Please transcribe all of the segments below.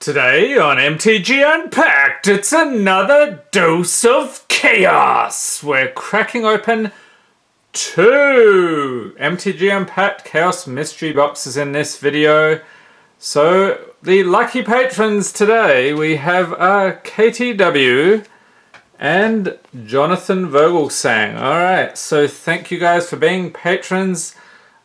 Today on MTG Unpacked, it's another dose of chaos. We're cracking open 2 MTG Unpacked Chaos Mystery Boxes in this video. So, the lucky patrons today, we have KTW and Jonathan Vogelsang. Alright, so thank you guys for being patrons.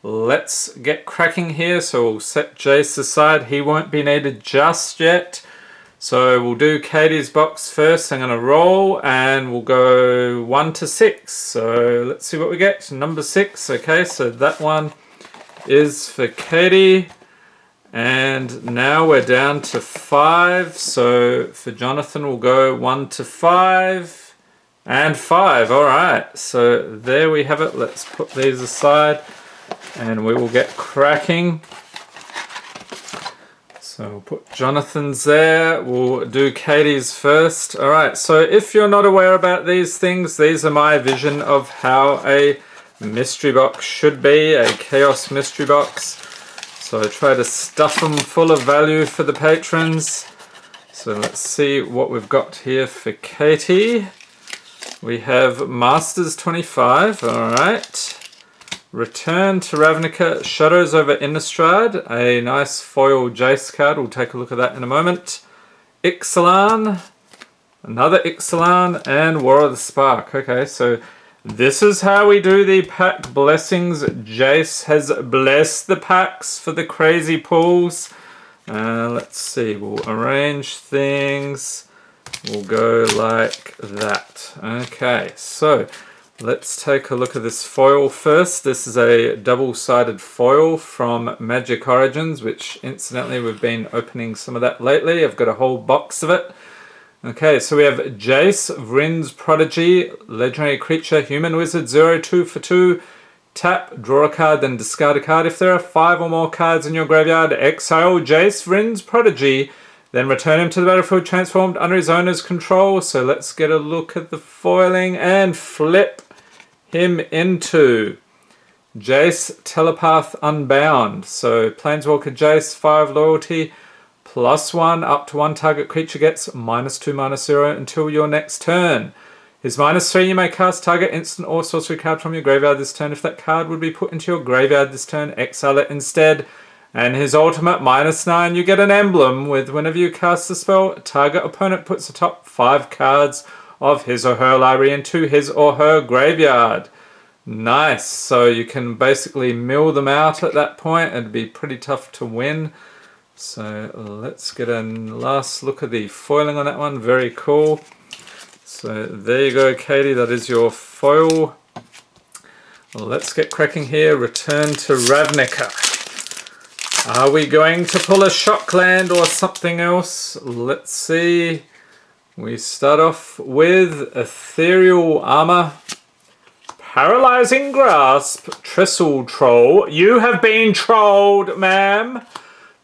Let's get cracking here. So we'll set Jace aside. He won't be needed just yet. So we'll do Katie's box first. I'm going to roll and we'll go 1 to 6. So let's see what we get. Number 6. Okay, so that one is for Katie. And now we're down to 5. So for Jonathan, we'll go 1 to 5 and 5. All right, so there we have it. Let's put these aside and we will get cracking. So we'll put Jonathan's there. We'll do Katie's first. All right, so if you're not aware about these things, these are my vision of how a mystery box should be, a chaos mystery box. So I try to stuff them full of value for the patrons. So let's see what we've got here for Katie. We have Masters 25, all right. Return to Ravnica, Shadows over Innistrad, a nice foil Jace card. We'll take a look at that in a moment. Ixalan, another Ixalan, and War of the Spark. Okay, so this is how we do the pack blessings. Jace has blessed the packs for the crazy pulls. Let's see, we'll arrange things. We'll go like that. Okay, so let's take a look at this foil first. This is a double-sided foil from Magic Origins, which incidentally we've been opening some of that lately. I've got a whole box of it. Okay, so we have Jace, Vryn's Prodigy, legendary creature, human wizard, 0/2 for 2. Tap, draw a card, then discard a card. If there are 5 or more cards in your graveyard, exile Jace, Vryn's Prodigy, then return him to the battlefield transformed under his owner's control. So let's get a look at the foiling and flip him into Jace, Telepath Unbound. So Planeswalker Jace, 5 loyalty, +1, up to 1 target creature gets -2/-0 until your next turn. His -3, you may cast target instant or sorcery card from your graveyard this turn. If that card would be put into your graveyard this turn, exile it instead. And his ultimate, -9, you get an emblem with whenever you cast a spell, target opponent puts the top 5 cards of his or her library into his or her graveyard. Nice. So you can basically mill them out at that point. It'd be pretty tough to win. So let's get a last look at the foiling on that one. Very cool. So there you go, Katie. That is your foil. Let's get cracking here. Return to Ravnica. Are we going to pull a Shockland or something else? Let's see. We start off with Ethereal Armor, Paralyzing Grasp, Trestle Troll. You have been trolled, ma'am.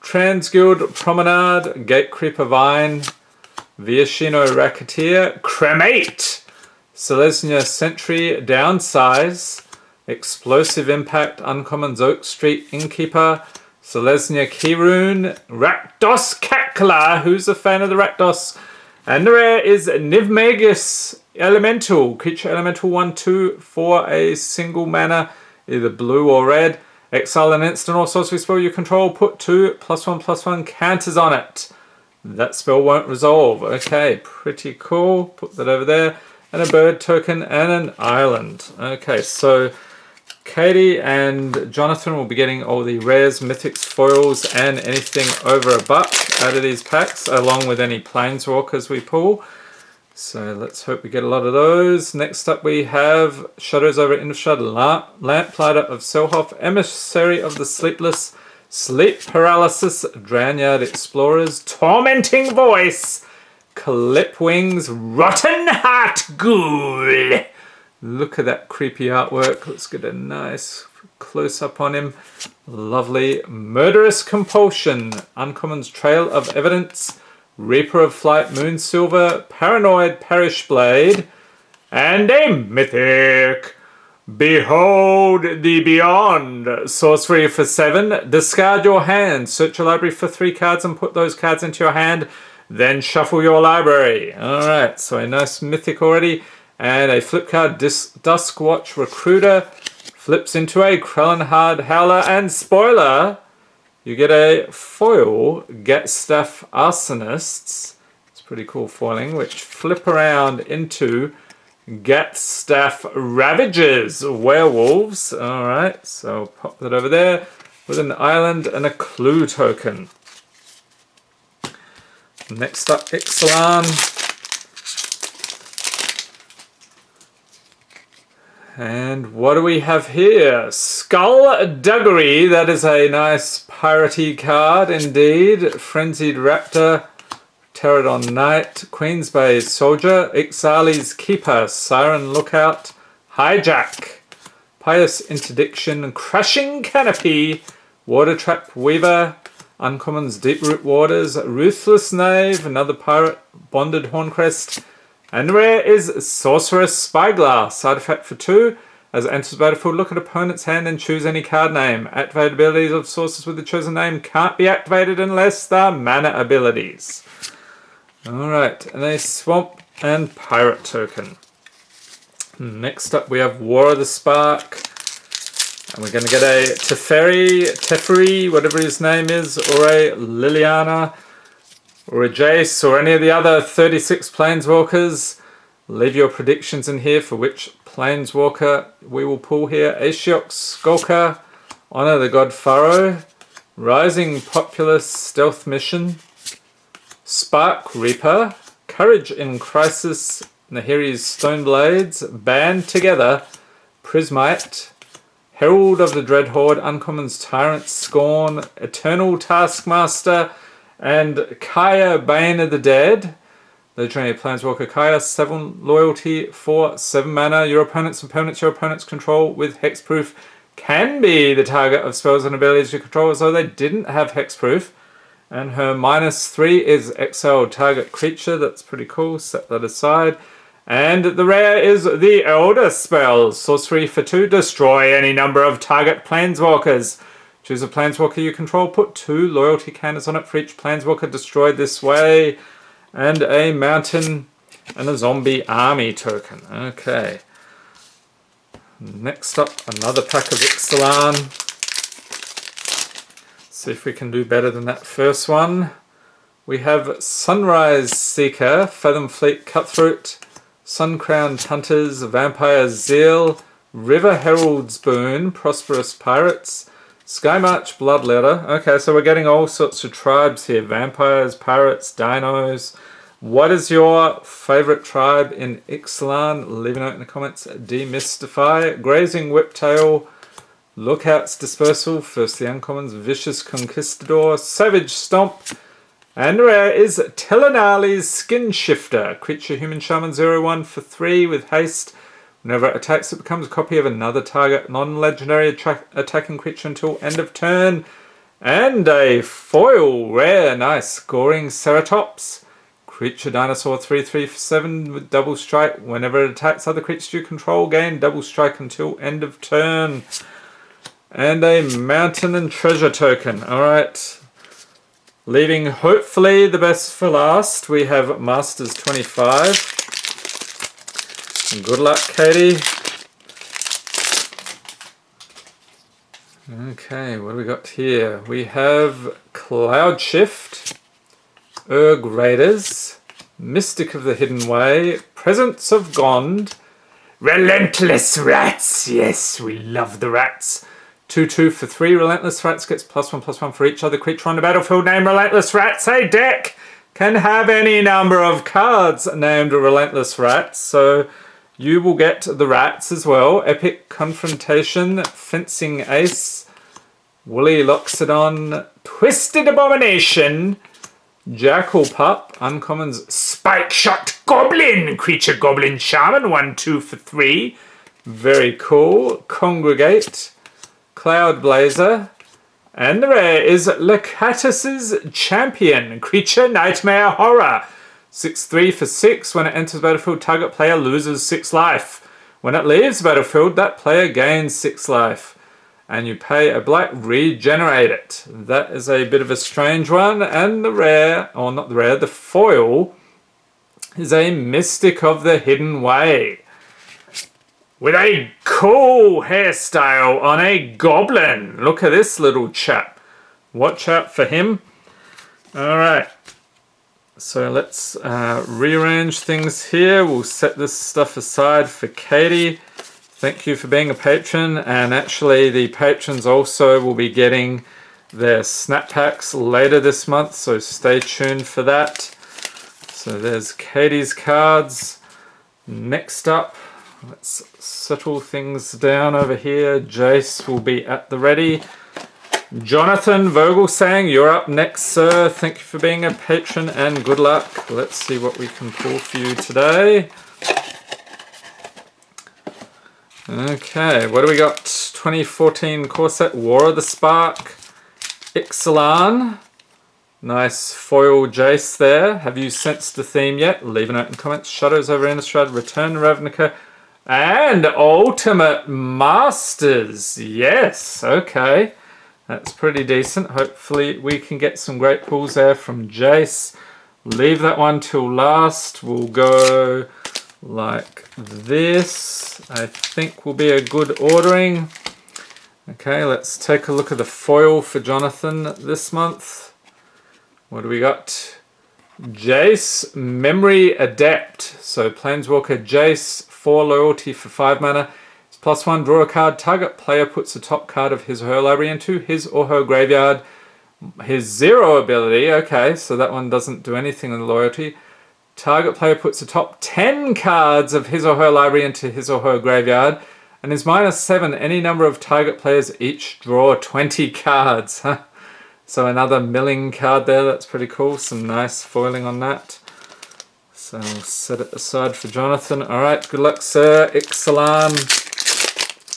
Transguild Promenade, Gatecreeper Vine, Viashino Racketeer, Cremate, Selesnya Sentry, Downsize, Explosive Impact, Uncommon Oak Street Innkeeper, Selesnya Keyrune, Rakdos Cackler, who's a fan of the Rakdos, and the rare is Nivmagus Elemental, creature elemental 1/2 for a single mana, either blue or red. Exile an instant or sorcery spell you control, put 2 +1/+1 counters on it. That spell won't resolve. Okay, pretty cool. Put that over there. And a bird token and an island. Okay, so Katie and Jonathan will be getting all the rares, mythics, foils, and anything over $1 out of these packs, along with any planeswalkers we pull. So let's hope we get a lot of those. Next up we have Shadows over Innistrad, Lamplighter of Selhoff, Emissary of the Sleepless, Sleep Paralysis, Drownyard Explorers, Tormenting Voice, Clipwings, Rotten Heart Ghoul. Look at that creepy artwork. Let's get a nice close-up on him. Lovely. Murderous Compulsion, Uncommon's Trail of Evidence, Reaper of Flight, Moonsilver, Paranoid Parish Blade, and a mythic, Behold the Beyond. Sorcery for 7. Discard your hand. Search your library for 3 cards and put those cards into your hand. Then shuffle your library. Alright, so a nice mythic already. And a flip card, Duskwatch Recruiter. Flips into a Krellenhard Howler. And spoiler, you get a foil Gatstaff Arsonists. It's pretty cool foiling, which flip around into Gatstaff Ravagers, Werewolves. Alright, so pop that over there with an island and a clue token. Next up, Ixalan. And what do we have here? Skullduggery. That is a nice piratey card indeed. Frenzied Raptor. Pterodon Knight, Queensbay Soldier, Ixali's Keeper, Siren Lookout, Hijack, Pious Interdiction, Crushing Canopy, Water Trap Weaver, Uncommons Deep-Root Waters, Ruthless Knave, another pirate, Bonded Horncrest, and rare is Sorceress Spyglass. Artifact for 2. As it enters the battlefield, look at opponent's hand and choose any card name. Activated abilities of sources with the chosen name can't be activated unless they're mana abilities. Alright, and a Swamp and Pirate token. Next up we have War of the Spark. And we're going to get a Teferi, whatever his name is, or a Liliana, or a Jace, or any of the other 36 Planeswalkers. Leave your predictions in here for which Planeswalker we will pull here. Ashiok Skulker, Honor the God Pharaoh, Rising Populace Stealth Mission, Spark Reaper, Courage in Crisis, Nahiri's Stoneblades, Band Together, Prismite, Herald of the Dreadhorde, Uncommon's Tyrant, Scorn, Eternal Taskmaster, and Kaya, Bane of the Dead. Legendary Planeswalker Kaya, 7 loyalty for 7 mana. Your opponent's control with hexproof can be the target of spells and abilities you control as though they didn't have hexproof. And her -3 is exile target creature. That's pretty cool. Set that aside. And the rare is the Elder Spell. Sorcery for 2. Destroy any number of target Planeswalkers. Choose a Planeswalker you control. Put 2 loyalty counters on it for each Planeswalker destroyed this way. And a Mountain and a Zombie Army token. Okay. Next up, another pack of Ixalan. See if we can do better than that first one. We have Sunrise Seeker, Fathom Fleet Cutthroat, Sun-Crowned Hunters, Vampire Zeal, River Herald's Boon, Prosperous Pirates, Skymarch Bloodletter. Okay, so we're getting all sorts of tribes here. Vampires, pirates, dinos. What is your favourite tribe in Ixalan? Leave a note in the comments. Demystify. Grazing Whiptail, Lookout's Dispersal, first the uncommons, Vicious Conquistador, Savage Stomp, and rare is Telenali's Skin Shifter, creature human shaman 0/1 for 3 with haste. Whenever it attacks, it becomes a copy of another target non-legendary attacking creature until end of turn. And a foil rare, nice, Scoring Ceratops, creature dinosaur 3/3 for 7 with double strike. Whenever it attacks other creatures you control, gain double strike until end of turn. And a Mountain and Treasure token. Alright. Leaving hopefully the best for last, we have Masters 25. Good luck, Katie. Okay, what do we got here? We have Cloud Shift, Urg Raiders, Mystic of the Hidden Way, Presence of Gond, Relentless Rats. Yes, we love the rats. 2/2 for 3. Relentless Rats gets +1/+1 for each other creature on the battlefield named Relentless Rats. A deck can have any number of cards named Relentless Rats, so you will get the rats as well. Epic Confrontation, Fencing Ace, Woolly Loxodon, Twisted Abomination, Jackal Pup, Uncommons Spike Shot Goblin, creature Goblin Shaman, 1/2 for 3. Very cool. Congregate, Cloud Blazer, and the rare is Lacatus's Champion, creature Nightmare Horror, 6/3 for 6. When it enters the battlefield, target player loses 6 life. When it leaves the battlefield, that player gains 6 life. And you pay a black, regenerate it. That is a bit of a strange one. And the rare, or not the rare, the foil is a Mystic of the Hidden Way. With a cool hairstyle on a goblin. Look at this little chap. Watch out for him. Alright. So let's rearrange things here. We'll set this stuff aside for Katie. Thank you for being a patron. And actually the patrons also will be getting their snap packs later this month. So stay tuned for that. So there's Katie's cards. Next up, let's settle things down over here. Jace will be at the ready. Jonathan Vogelsang, you're up next, sir. Thank you for being a patron and good luck. Let's see what we can pull for you today. Okay, what do we got? 2014 core set, War of the Spark, Ixalan. Nice foil Jace there. Have you sensed the theme yet? Leave a note in comments. Shadows over Innistrad, Return to Ravnica, and Ultimate Masters. Yes, okay. That's pretty decent. Hopefully we can get some great pulls there from Jace. Leave that one till last. We'll go like this. I think will be a good ordering. Okay, let's take a look at the foil for Jonathan this month. What do we got? Jace, Memory Adept. So Planeswalker Jace, 4 loyalty for 5 mana. +1, draw a card. Target player puts the top card of his or her library into his or her graveyard. His 0 ability, okay, so that one doesn't do anything in the loyalty. Target player puts the top 10 cards of his or her library into his or her graveyard. And his -7, any number of target players each draw 20 cards. So another milling card there, that's pretty cool. Some nice foiling on that. So we'll set it aside for Jonathan. Alright, good luck, sir. Ixalan.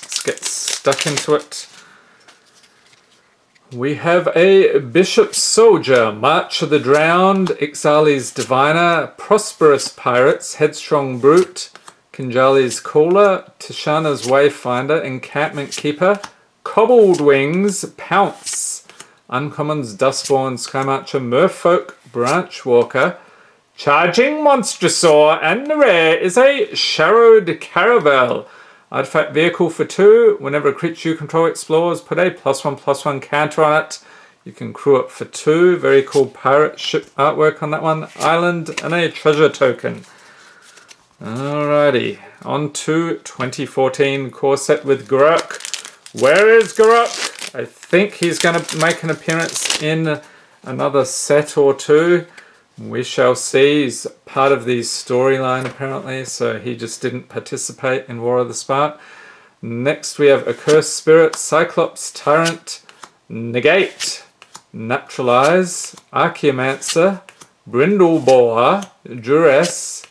Let's get stuck into it. We have a Bishop Soldier, March of the Drowned, Ixali's Diviner, Prosperous Pirates, Headstrong Brute, Kinjali's Caller, Tishana's Wayfinder, Encampment Keeper, Cobbled Wings, Pounce, Uncommons, Dustborn, Skymarcher, Merfolk, Branchwalker, Charging Monstrosaur, and the rare is a Sharrowed Caravel. Artifact vehicle for 2. Whenever a creature you control explores, put a +1/+1 counter on it. You can crew it for 2. Very cool pirate ship artwork on that one. Island and a treasure token. Alrighty, on to 2014 core set with Garruk. Where is Garruk? I think he's going to make an appearance in another set or 2. We shall see. He's part of the storyline apparently, so he just didn't participate in War of the Spark. Next we have Accursed Spirit, Cyclops, Tyrant, Negate, Naturalize, Archaeomancer, Brindleboar, Duress,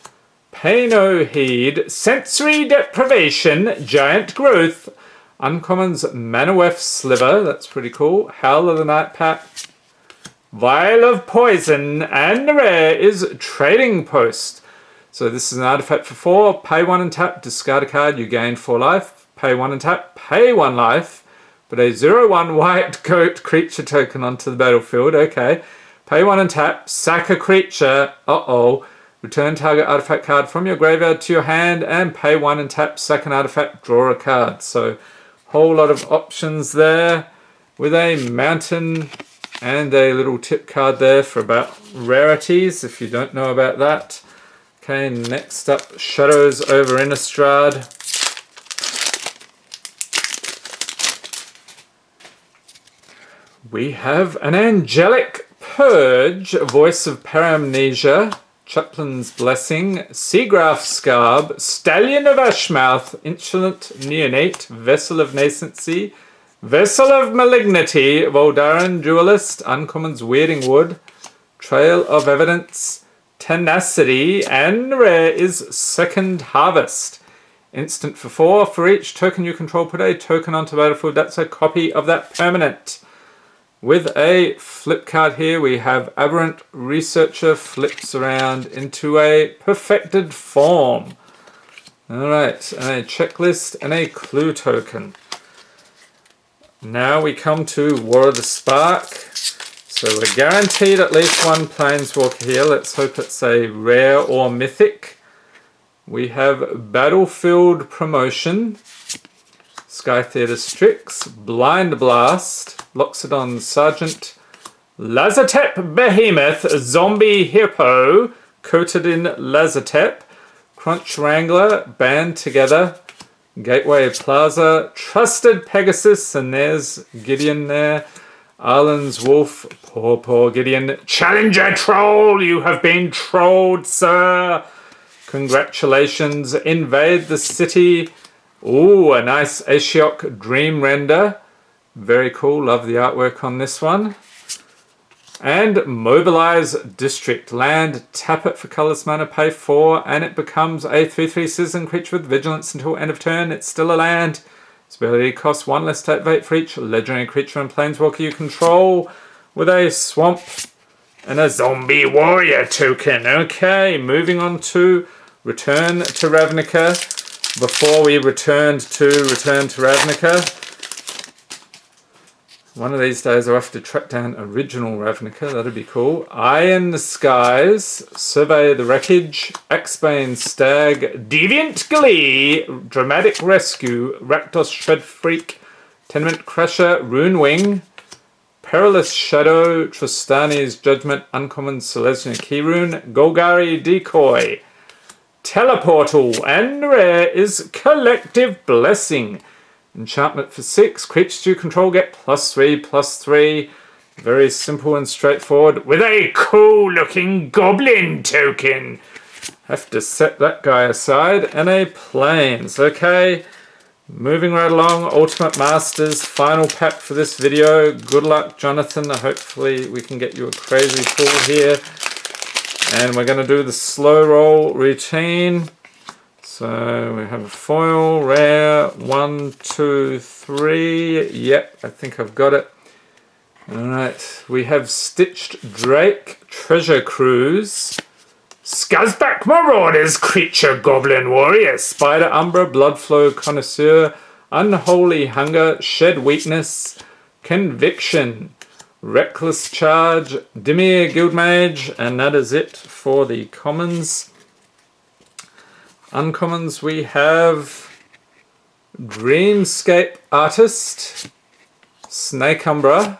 Pay No Heed, Sensory Deprivation, Giant Growth, Uncommons, Manawef Sliver, that's pretty cool, Howl of the Night Pact, Vial of Poison, and the rare is Trading Post. So this is an artifact for 4. Pay 1 and tap, discard a card, you gain 4 life. Pay 1 and tap, pay 1 life. Put a 0/1 white goat creature token onto the battlefield. Okay. Pay 1 and tap, sack a creature. Return target artifact card from your graveyard to your hand, and pay 1 and tap, sack an artifact, draw a card. So whole lot of options there with a mountain. And a little tip card there for about rarities, if you don't know about that. Okay, next up, Shadows over Innistrad. We have an Angelic Purge, Voice of Paramnesia, Chaplain's Blessing, Seagraph Scarb, Stallion of Ashmouth, Insolent Neonate, Vessel of Nascency, Vessel of Malignity, Voldaran Duelist, Uncommons Weirding Wood, Trail of Evidence, Tenacity, and rare is Second Harvest. Instant for 4. For each token you control, put a token onto the battlefield. That's a copy of that permanent. With a flip card here, we have Aberrant Researcher flips around into a Perfected Form. Alright, and a checklist and a clue token. Now we come to War of the Spark. So we're guaranteed at least one Planeswalker here. Let's hope it's a rare or mythic. We have Battlefield Promotion, Sky Theater Strix, Blind Blast, Loxodon Sergeant, Lazotep Behemoth, Zombie Hippo, coated in Lazotep, Crunch Wrangler, Band Together, Gateway Plaza, Trusted Pegasus, and there's Gideon there, Arlen's Wolf, poor Gideon, Challenger Troll, you have been trolled, sir. Congratulations, Invade the City. Ooh, a nice Ashiok Dream Render. Very cool, love the artwork on this one. And Mobilize District. Land, tap it for colorless mana, pay 4, and it becomes a 3/3 citizen creature with vigilance until end of turn. It's still a land. Its ability costs 1 less to activate for each legendary creature and planeswalker you control, with a swamp and a zombie warrior token. Okay, moving on to Return to Ravnica. Before we Return to Ravnica, one of these days I'll have to track down original Ravnica, that'd be cool. Eye in the Skies, Survey the Wreckage, Axebane Stag, Deviant Glee, Dramatic Rescue, Rakdos Shred Freak, Tenement Crusher, Runewing, Perilous Shadow, Tristani's Judgment, Uncommon Selesnya Keyrune, Golgari Decoy, Teleportal, and rare is Collective Blessing. Enchantment for 6, creatures you control get +3/+3. Very simple and straightforward, with a cool looking goblin token. Have to set that guy aside, and a plains. Okay, moving right along, Ultimate Masters, final pack for this video. Good luck, Jonathan. Hopefully we can get you a crazy pull here. And we're going to do the slow roll routine. So we have a foil, rare, 1, 2, 3. Yep, I think I've got it. Alright, we have Stitched Drake, Treasure Cruise, Scuzzback Marauders, Creature Goblin Warrior, Spider Umbra, Bloodflow Connoisseur, Unholy Hunger, Shed Weakness, Conviction, Reckless Charge, Dimir Guildmage, and that is it for the commons. Uncommons we have Dreamscape Artist, Snake Umbra,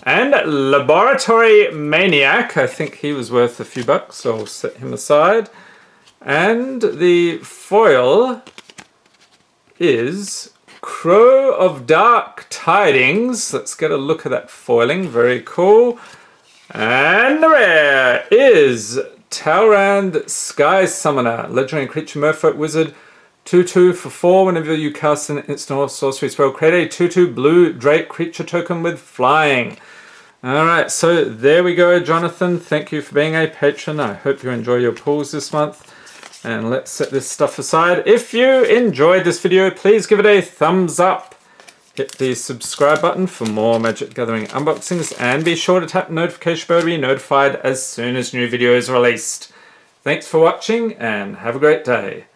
and Laboratory Maniac. I think he was worth a few bucks, so I'll set him aside. And the foil is Crow of Dark Tidings. Let's get a look at that foiling. Very cool. And the rare is Talrand Sky Summoner. Legendary creature, Merfolk Wizard. 2/2 for 4. Whenever you cast an instant or sorcery spell, create a 2/2 blue Drake creature token with flying. Alright, so there we go, Jonathan. Thank you for being a patron. I hope you enjoy your pulls this month. And let's set this stuff aside. If you enjoyed this video, please give it a thumbs up. Hit the subscribe button for more Magic Gathering unboxings. And be sure to tap the notification bell to be notified as soon as new videos are released. Thanks for watching and have a great day.